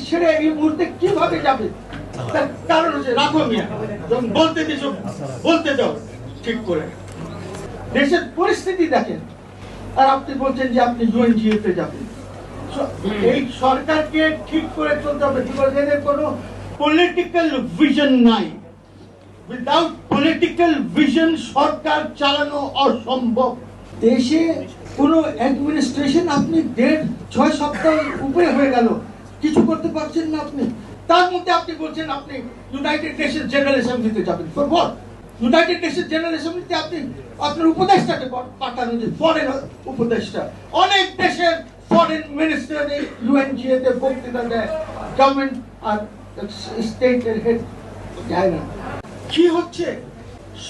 ছেড়ে এই মুহূর্তে কিভাবে যাবে? তার কারণ হচ্ছে রাখো মিয়া, যখন বলতে দিছো বলতে দাও ঠিক করে। দেশের পরিস্থিতি দেখেন, আর আপনি বলছেন যে আপনি ইউএনজিএতে যাবেন। এই সরকারকে ঠিক করে চলতে হবে, এদের কোনো পলিটিক্যাল ভিশন নাই। উইদাউট পলিটিক্যাল ভিশন সরকার চালানো অসম্ভব। দেশে কোনো অ্যাডমিনিস্ট্রেশন আপনি 1.5-6 সপ্তাহ উপরে হয়ে গেল, কিছু করতে পারছেন না আপনি। তার মধ্যে আপনি বলছেন আপনি ইউনাইটেড নেশন জেনারেল অ্যাসেম্বলিতে যাবেন। For what? United Nation general অ্যাসেম্বলিতে আপনি আপনার উপদেষ্টাকে পাঠানো, যে ফরেন উপদেষ্টা। অনেক দেশের ফরেন মিনিস্টার ইউএনজিএতে বক্তৃতা দেয়, গভর্নমেন্ট আর স্টেটের হেড যায় না। কি হচ্ছে?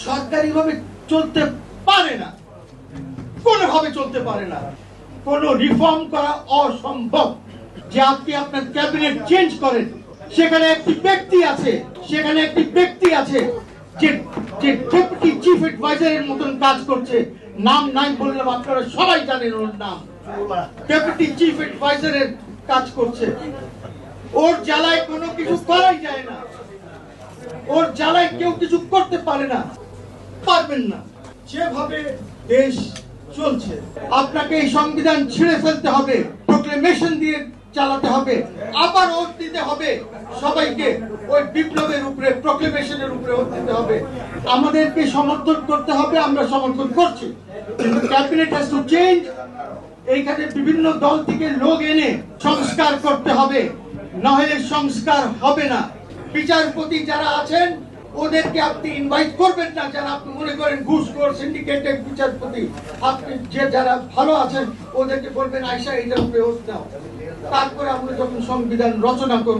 সরকারিভাবে চলতে পারে না, কোনোভাবে চলতে পারে না। কোন রিফর্ম করা অসম্ভব। যে আপনি আপনার ক্যাবিনেট চেঞ্জ করেন, সেখানে একটি ব্যক্তি আছে যে ডেপুটি চিফ অ্যাডভাইজারের মতন কাজ করছে। নাম নাই বললাম, আপনারা সবাই জানেন ওর নাম। ডেপুটি চিফ অ্যাডভাইজারের কাজ করছে। ওর জ্বালায় কোনো কিছু করাই যায় না, ওর জ্বালায় কেউ কিছু করতে পারে না, পারবেন না। যেভাবে দেশ চলছে, আপনাকে এই সংবিধান ছিঁড়ে ফেলতে হবে, প্রোক্লেমেশন দিয়ে চালাতে হবে, আবার ওট দিতে হবে সবাইকে। ওই বিপ্লবের উপরে, প্রোক্লেমেশনের উপরে ওট দিতে হবে। আমাদেরকে সমর্থন করতে হবে, আমরা সমর্থন করছি, কিন্তু ক্যাবিনেট হ্যাজ টু চেঞ্জ। এইখানে বিভিন্ন দল থেকে লোক এনে সংস্কার করতে হবে, নইলে সংস্কার হবে না। বিচারপতি যারা আছেন ওদেরকে আপনি ইনভাইট করবেন না, যারা আপনি মনে করেন ঘুষখোর সিন্ডিকেটেড বিচারপতি। আপনি যারা ভালো আছেন ওদেরকে বলবেন আয়সা এটার উপরে ওঠ দাও। তারপরে আমরা যখন সংবিধান রচনা করব